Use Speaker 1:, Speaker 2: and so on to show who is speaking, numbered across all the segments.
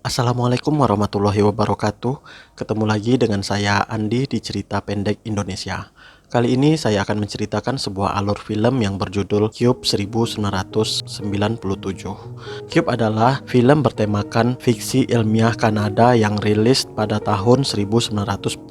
Speaker 1: Assalamualaikum warahmatullahi wabarakatuh. Ketemu lagi dengan saya Andi di Cerita Pendek Indonesia. Kali ini saya akan menceritakan sebuah alur film yang berjudul Cube 1997. Cube adalah film bertemakan fiksi ilmiah Kanada yang rilis pada tahun 1997.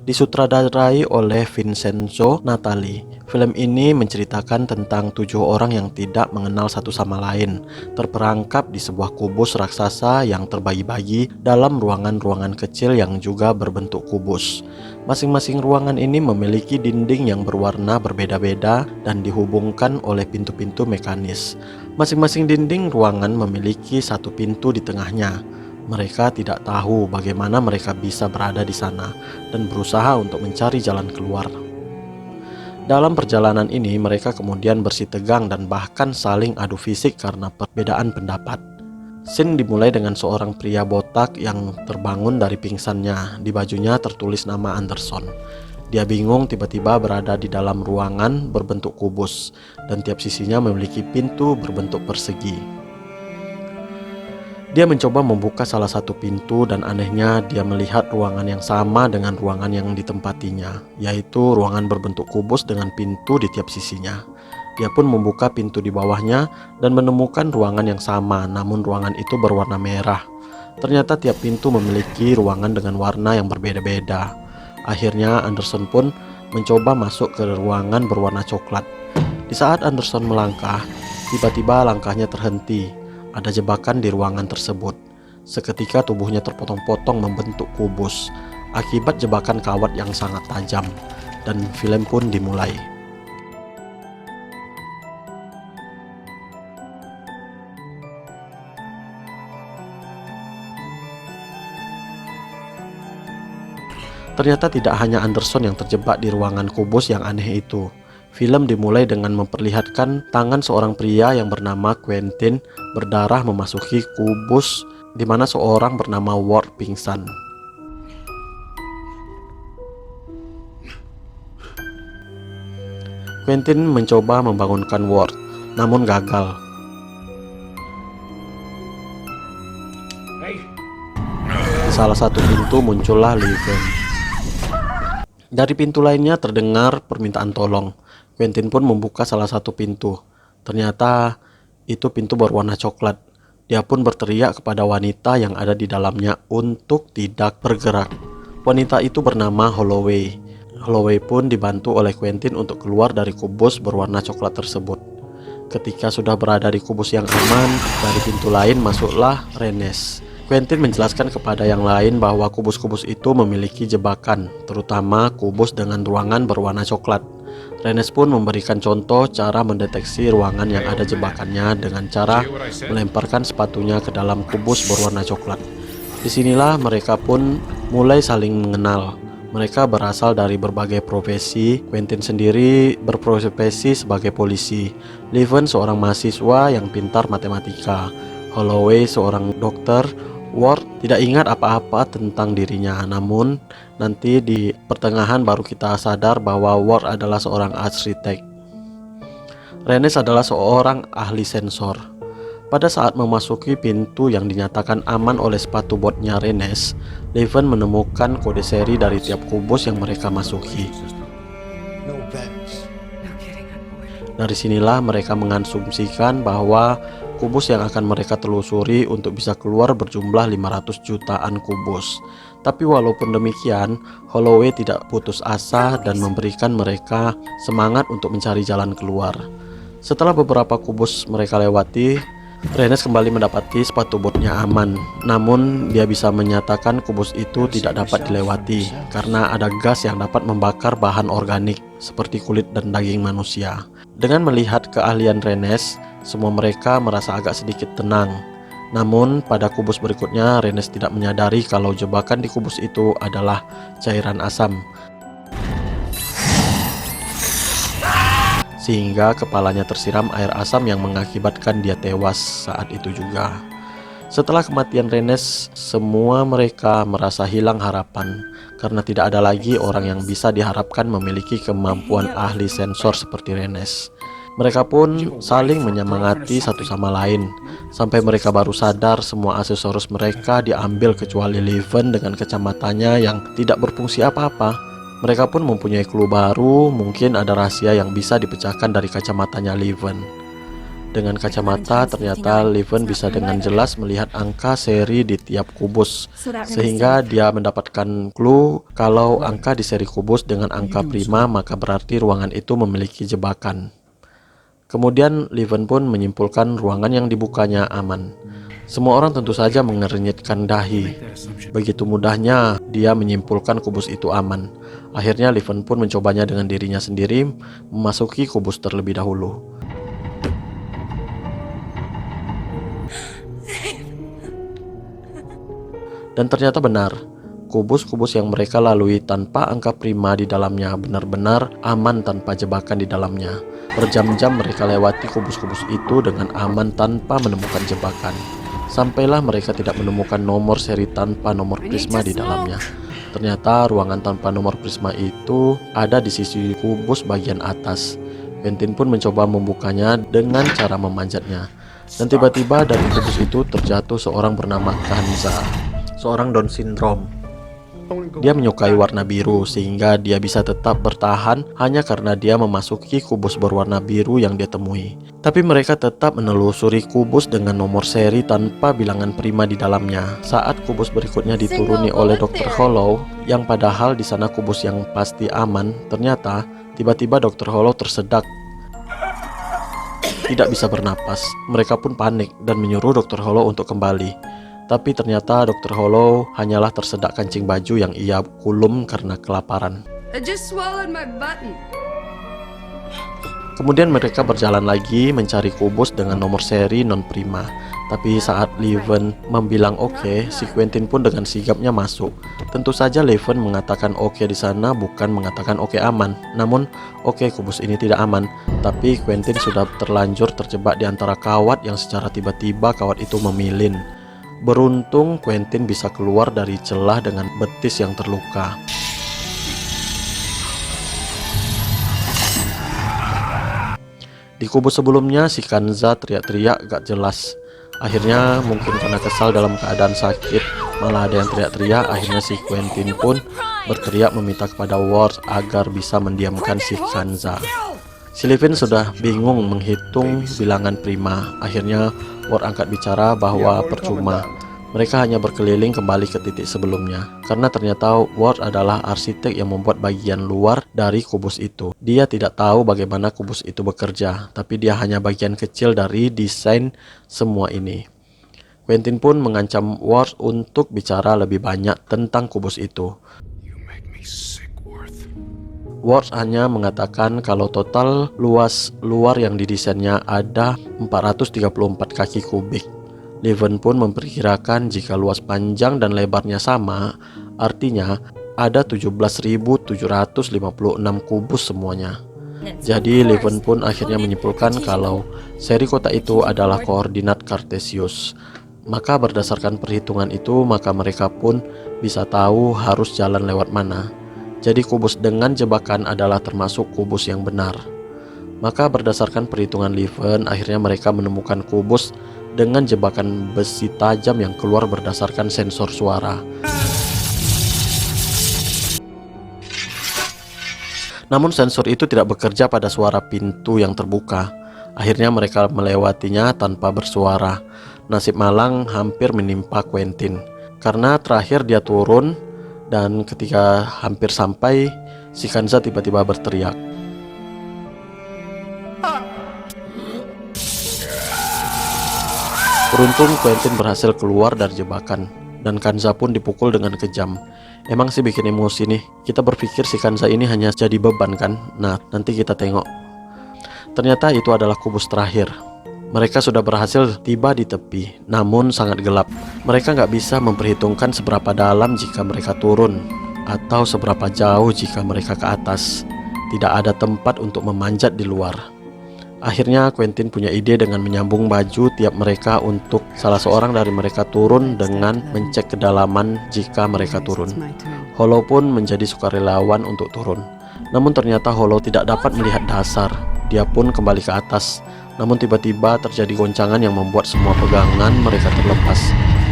Speaker 1: Disutradarai oleh Vincenzo Natali. Film ini menceritakan tentang 7 orang yang tidak mengenal satu sama lain, terperangkap di sebuah kubus raksasa yang terbagi-bagi dalam ruangan-ruangan kecil yang juga berbentuk kubus. Masing-masing ruangan ini memiliki dinding yang berwarna berbeda-beda dan dihubungkan oleh pintu-pintu mekanis. Masing-masing dinding ruangan memiliki satu pintu di tengahnya. Mereka tidak tahu bagaimana mereka bisa berada di sana dan berusaha untuk mencari jalan keluar. Dalam perjalanan ini, mereka kemudian bersitegang dan bahkan saling adu fisik karena perbedaan pendapat. Scene dimulai dengan seorang pria botak yang terbangun dari pingsannya. Di bajunya tertulis nama Anderson. Dia bingung tiba-tiba berada di dalam ruangan berbentuk kubus, dan tiap sisinya memiliki pintu berbentuk persegi. Dia mencoba membuka salah satu pintu dan anehnya dia melihat ruangan yang sama dengan ruangan yang ditempatinya, yaitu ruangan berbentuk kubus dengan pintu di tiap sisinya. Dia pun membuka pintu di bawahnya dan menemukan ruangan yang sama, namun ruangan itu berwarna merah. Ternyata tiap pintu memiliki ruangan dengan warna yang berbeda-beda. Akhirnya Anderson pun mencoba masuk ke ruangan berwarna coklat. Di saat Anderson melangkah, tiba-tiba langkahnya terhenti. Ada jebakan di ruangan tersebut. Seketika tubuhnya terpotong-potong membentuk kubus akibat jebakan kawat yang sangat tajam, dan film pun dimulai. Ternyata tidak hanya Anderson yang terjebak di ruangan kubus yang aneh itu. Film dimulai dengan memperlihatkan tangan seorang pria yang bernama Quentin berdarah memasuki kubus di mana seorang bernama Ward pingsan. Quentin mencoba membangunkan Ward, namun gagal. Di salah satu pintu muncullah Leven. Dari pintu lainnya terdengar permintaan tolong. Quentin pun membuka salah satu pintu. Ternyata itu pintu berwarna coklat. Dia pun berteriak kepada wanita yang ada di dalamnya untuk tidak bergerak. Wanita itu bernama Holloway. Holloway pun dibantu oleh Quentin untuk keluar dari kubus berwarna coklat tersebut. Ketika sudah berada di kubus yang aman, dari pintu lain masuklah Rennes. Quentin menjelaskan kepada yang lain bahwa kubus-kubus itu memiliki jebakan, terutama kubus dengan ruangan berwarna coklat. Rennes pun memberikan contoh cara mendeteksi ruangan yang ada jebakannya dengan cara melemparkan sepatunya ke dalam kubus berwarna coklat. Disinilah mereka pun mulai saling mengenal. Mereka berasal dari berbagai profesi. Quentin sendiri berprofesi sebagai polisi. Leven seorang mahasiswa yang pintar matematika. Holloway seorang dokter. Ward tidak ingat apa-apa tentang dirinya, namun nanti di pertengahan baru kita sadar bahwa Ward adalah seorang arsitek. Rennes adalah seorang ahli sensor. Pada saat memasuki pintu yang dinyatakan aman oleh sepatu botnya Rennes, Leven menemukan kode seri dari tiap kubus yang mereka masuki. Dari sinilah mereka mengasumsikan bahwa kubus yang akan mereka telusuri untuk bisa keluar berjumlah 500 jutaan kubus. Tapi walaupun demikian, Holloway tidak putus asa dan memberikan mereka semangat untuk mencari jalan keluar. Setelah beberapa kubus mereka lewati, Rennes kembali mendapati sepatu botnya aman. Namun dia bisa menyatakan kubus itu tidak dapat dilewati karena ada gas yang dapat membakar bahan organik seperti kulit dan daging manusia. Dengan melihat keahlian Rennes, semua mereka merasa agak sedikit tenang. Namun pada kubus berikutnya, Rennes tidak menyadari kalau jebakan di kubus itu adalah cairan asam, sehingga kepalanya tersiram air asam yang mengakibatkan dia tewas saat itu juga. Setelah kematian Rennes, semua mereka merasa hilang harapan karena tidak ada lagi orang yang bisa diharapkan memiliki kemampuan ahli sensor seperti Rennes. Mereka pun saling menyemangati satu sama lain, sampai mereka baru sadar semua aksesoris mereka diambil kecuali Leven dengan kacamatanya yang tidak berfungsi apa-apa. Mereka pun mempunyai clue baru, mungkin ada rahasia yang bisa dipecahkan dari kacamatanya Leven. Dengan kacamata, ternyata Leven bisa dengan jelas melihat angka seri di tiap kubus, sehingga dia mendapatkan clue kalau angka di seri kubus dengan angka prima, maka berarti ruangan itu memiliki jebakan. Kemudian Leven pun menyimpulkan ruangan yang dibukanya aman. Semua orang tentu saja mengernyitkan dahi. Begitu mudahnya dia menyimpulkan kubus itu aman. Akhirnya Leven pun mencobanya dengan dirinya sendiri, memasuki kubus terlebih dahulu. Dan ternyata benar, kubus-kubus yang mereka lalui tanpa angka prima di dalamnya benar-benar aman tanpa jebakan di dalamnya. Berjam-jam mereka lewati kubus-kubus itu dengan aman tanpa menemukan jebakan. Sampailah mereka tidak menemukan nomor seri tanpa nomor prisma di dalamnya. Ternyata ruangan tanpa nomor prisma itu ada di sisi kubus bagian atas. Quentin pun mencoba membukanya dengan cara memanjatnya. Dan tiba-tiba dari kubus itu terjatuh seorang bernama Kanza, seorang Down syndrome. Dia menyukai warna biru sehingga dia bisa tetap bertahan hanya karena dia memasuki kubus berwarna biru yang dia temui. Tapi mereka tetap menelusuri kubus dengan nomor seri tanpa bilangan prima di dalamnya. Saat kubus berikutnya dituruni oleh Dr. Hollow, yang padahal di sana kubus yang pasti aman, ternyata tiba-tiba Dr. Hollow tersedak, tidak bisa bernapas. Mereka pun panik dan menyuruh Dr. Hollow untuk kembali. Tapi ternyata Dr. Hollow hanyalah tersedak kancing baju yang ia kulum karena kelaparan. Kemudian mereka berjalan lagi mencari kubus dengan nomor seri non-prima. Tapi saat Leven membilang oke, si Quentin pun dengan sigapnya masuk. Tentu saja Leven mengatakan oke di sana bukan mengatakan oke aman. Namun oke, kubus ini tidak aman. Tapi Quentin sudah terlanjur terjebak di antara kawat yang secara tiba-tiba kawat itu memilin. Beruntung Quentin bisa keluar dari celah dengan betis yang terluka. Di kubus sebelumnya si Kanza teriak-teriak gak jelas. Akhirnya mungkin karena kesal dalam keadaan sakit, malah ada yang teriak-teriak. Akhirnya si Quentin pun berteriak meminta kepada Ward agar bisa mendiamkan si Kanza. Si Leven sudah bingung menghitung bilangan prima. Akhirnya Ward angkat bicara bahwa percuma, mereka hanya berkeliling kembali ke titik sebelumnya. Karena ternyata Ward adalah arsitek yang membuat bagian luar dari kubus itu. Dia tidak tahu bagaimana kubus itu bekerja, tapi dia hanya bagian kecil dari desain semua ini. Quentin pun mengancam Ward untuk bicara lebih banyak tentang kubus itu. Ward hanya mengatakan kalau total luas luar yang didesainnya ada 434 kaki kubik. Leven pun memperkirakan jika luas panjang dan lebarnya sama, artinya ada 17.756 kubus semuanya. Jadi Leven pun akhirnya menyimpulkan kalau seri kotak itu adalah koordinat Cartesius. Maka berdasarkan perhitungan itu, maka mereka pun bisa tahu harus jalan lewat mana. Jadi kubus dengan jebakan adalah termasuk kubus yang benar. Maka berdasarkan perhitungan Leven, akhirnya mereka menemukan kubus dengan jebakan besi tajam yang keluar berdasarkan sensor suara. Namun sensor itu tidak bekerja pada suara pintu yang terbuka. Akhirnya mereka melewatinya tanpa bersuara. Nasib malang hampir menimpa Quentin, karena terakhir dia turun. Dan ketika hampir sampai, si Kanza tiba-tiba berteriak. Beruntung Quentin berhasil keluar dari jebakan, dan Kanza pun dipukul dengan kejam. Emang sih bikin emosi nih. Kita berpikir si Kanza ini hanya jadi beban kan? Nah, nanti kita tengok. Ternyata itu adalah kubus terakhir. Mereka sudah berhasil tiba di tepi, namun sangat gelap. Mereka nggak bisa memperhitungkan seberapa dalam jika mereka turun, atau seberapa jauh jika mereka ke atas. Tidak ada tempat untuk memanjat di luar. Akhirnya Quentin punya ide dengan menyambung baju tiap mereka untuk salah seorang dari mereka turun dengan mencek kedalaman jika mereka turun. Hollow pun menjadi sukarelawan untuk turun. Namun ternyata Hollow tidak dapat melihat dasar. dia pun kembali ke atas. Namun tiba-tiba terjadi goncangan yang membuat semua pegangan mereka terlepas.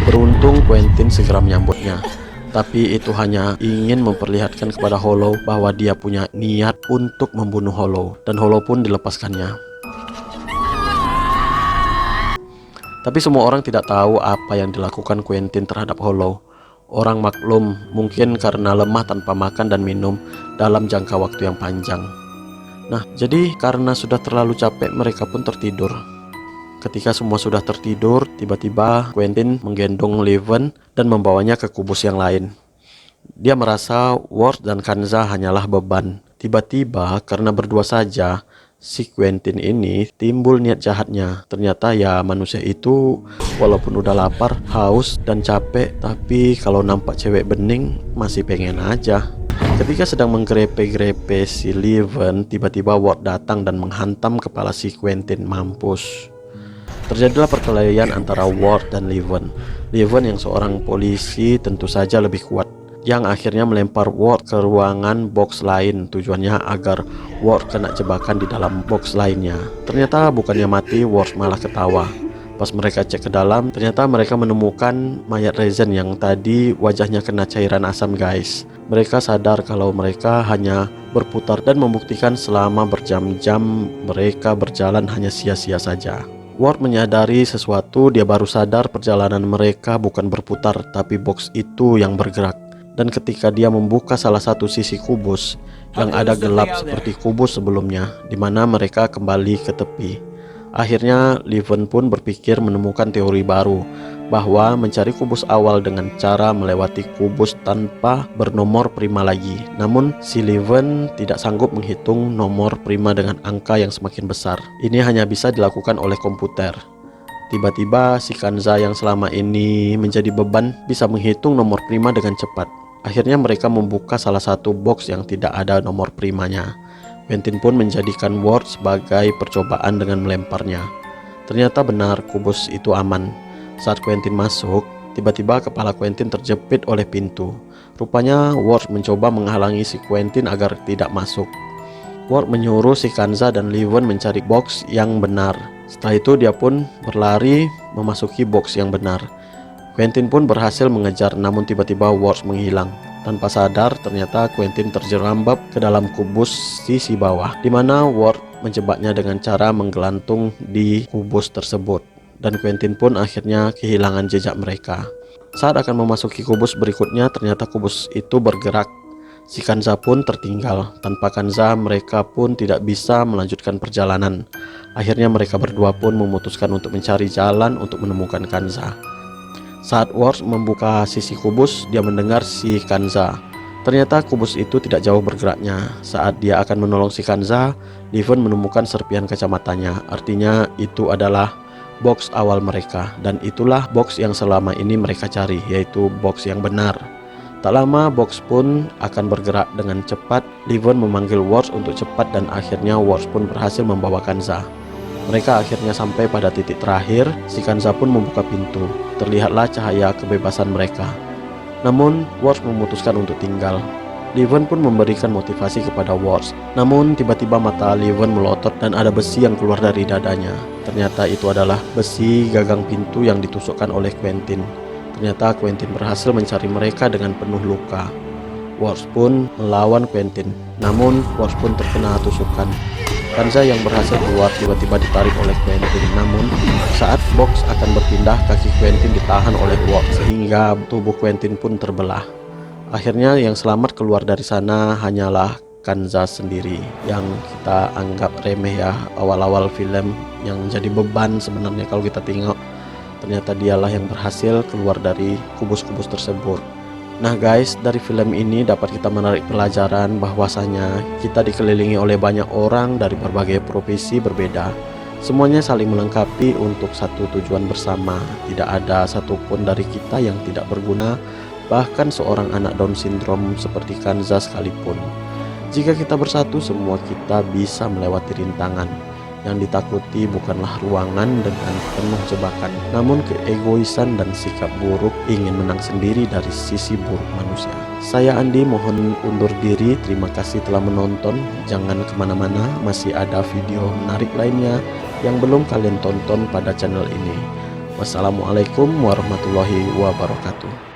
Speaker 1: Beruntung Quentin segera menyambutnya. Tapi itu hanya ingin memperlihatkan kepada Hollow bahwa dia punya niat untuk membunuh Hollow, dan Hollow pun dilepaskannya. Tapi semua orang tidak tahu apa yang dilakukan Quentin terhadap Hollow. Orang maklum mungkin karena lemah tanpa makan dan minum dalam jangka waktu yang panjang. Nah, jadi karena sudah terlalu capek, mereka pun tertidur. Ketika semua sudah tertidur, tiba-tiba Quentin menggendong Leven dan membawanya ke kubus yang lain. Dia merasa Ward dan Kanza hanyalah beban. Tiba-tiba karena berdua saja, si Quentin ini timbul niat jahatnya. Ternyata ya manusia itu walaupun udah lapar, haus, dan capek, tapi kalau nampak cewek bening masih pengen aja. Ketika sedang menggrepe-grepe si Leven, tiba-tiba Ward datang dan menghantam kepala si Quentin. Mampus. Terjadilah perkelahian antara Ward dan Leven. Leven yang seorang polisi tentu saja lebih kuat, yang akhirnya melempar Ward ke ruangan box lain. Tujuannya agar Ward kena jebakan di dalam box lainnya. Ternyata bukannya mati, Ward malah ketawa. Pas mereka cek ke dalam, ternyata mereka menemukan mayat Rezen yang tadi wajahnya kena cairan asam, guys. Mereka sadar kalau mereka hanya berputar dan membuktikan selama berjam-jam mereka berjalan hanya sia-sia saja. Ward menyadari sesuatu. Dia baru sadar perjalanan mereka bukan berputar, tapi box itu yang bergerak. Dan ketika dia membuka salah satu sisi kubus yang ada gelap seperti kubus sebelumnya, di mana mereka kembali ke tepi. Akhirnya Leven pun berpikir menemukan teori baru, bahwa mencari kubus awal dengan cara melewati kubus tanpa bernomor prima lagi. Namun si Leven tidak sanggup menghitung nomor prima dengan angka yang semakin besar. Ini hanya bisa dilakukan oleh komputer. Tiba-tiba si Kanza yang selama ini menjadi beban bisa menghitung nomor prima dengan cepat. Akhirnya mereka membuka salah satu box yang tidak ada nomor primanya. Quentin pun menjadikan Ward sebagai percobaan dengan melemparnya. Ternyata benar, kubus itu aman. Saat Quentin masuk, tiba-tiba kepala Quentin terjepit oleh pintu. Rupanya Ward mencoba menghalangi si Quentin agar tidak masuk. Ward menyuruh si Kanza dan Leven mencari box yang benar. Setelah itu dia pun berlari memasuki box yang benar. Quentin pun berhasil mengejar, namun tiba-tiba Ward menghilang. Tanpa sadar, ternyata Quentin terjerambab ke dalam kubus sisi bawah, di mana Ward menjebaknya dengan cara menggelantung di kubus tersebut. Dan Quentin pun akhirnya kehilangan jejak mereka. Saat akan memasuki kubus berikutnya, ternyata kubus itu bergerak. Si Kanza pun tertinggal. Tanpa Kanza, mereka pun tidak bisa melanjutkan perjalanan. Akhirnya mereka berdua pun memutuskan untuk mencari jalan untuk menemukan Kanza. Saat Ward membuka sisi kubus, dia mendengar si Kanza. Ternyata kubus itu tidak jauh bergeraknya. Saat dia akan menolong si Kanza, Leven menemukan serpihan kacamatanya. Artinya itu adalah box awal mereka, dan itulah box yang selama ini mereka cari, yaitu box yang benar. Tak lama box pun akan bergerak dengan cepat. Leven memanggil Ward untuk cepat, dan akhirnya Ward pun berhasil membawa Kanza. Mereka akhirnya sampai pada titik terakhir. Si Kanza pun membuka pintu. Terlihatlah cahaya kebebasan mereka. Namun Ward memutuskan untuk tinggal. Leven pun memberikan motivasi kepada Ward. Namun tiba-tiba mata Leven melotot dan ada besi yang keluar dari dadanya. Ternyata itu adalah besi gagang pintu yang ditusukkan oleh Quentin. Ternyata Quentin berhasil mencari mereka dengan penuh luka. Ward pun melawan Quentin, namun Ward pun terkena tusukan. Kanza yang berhasil keluar tiba-tiba ditarik oleh Quentin. Namun saat box akan berpindah, kaki Quentin ditahan oleh Ward sehingga tubuh Quentin pun terbelah. Akhirnya yang selamat keluar dari sana hanyalah Kanza sendiri, yang kita anggap remeh ya awal-awal film, yang menjadi beban sebenarnya kalau kita tengok. Ternyata dialah yang berhasil keluar dari kubus-kubus tersebut. Nah guys, dari film ini dapat kita menarik pelajaran bahwasanya kita dikelilingi oleh banyak orang dari berbagai profesi berbeda. Semuanya saling melengkapi untuk satu tujuan bersama. Tidak ada satupun dari kita yang tidak berguna, bahkan seorang anak Down syndrome seperti Kanza sekalipun. Jika kita bersatu, semua kita bisa melewati rintangan. Yang ditakuti bukanlah ruangan dengan penuh jebakan, namun keegoisan dan sikap buruk ingin menang sendiri dari sisi buruk manusia. Saya Andi mohon undur diri, terima kasih telah menonton. Jangan kemana-mana, masih ada video menarik lainnya yang belum kalian tonton pada channel ini. Wassalamualaikum warahmatullahi wabarakatuh.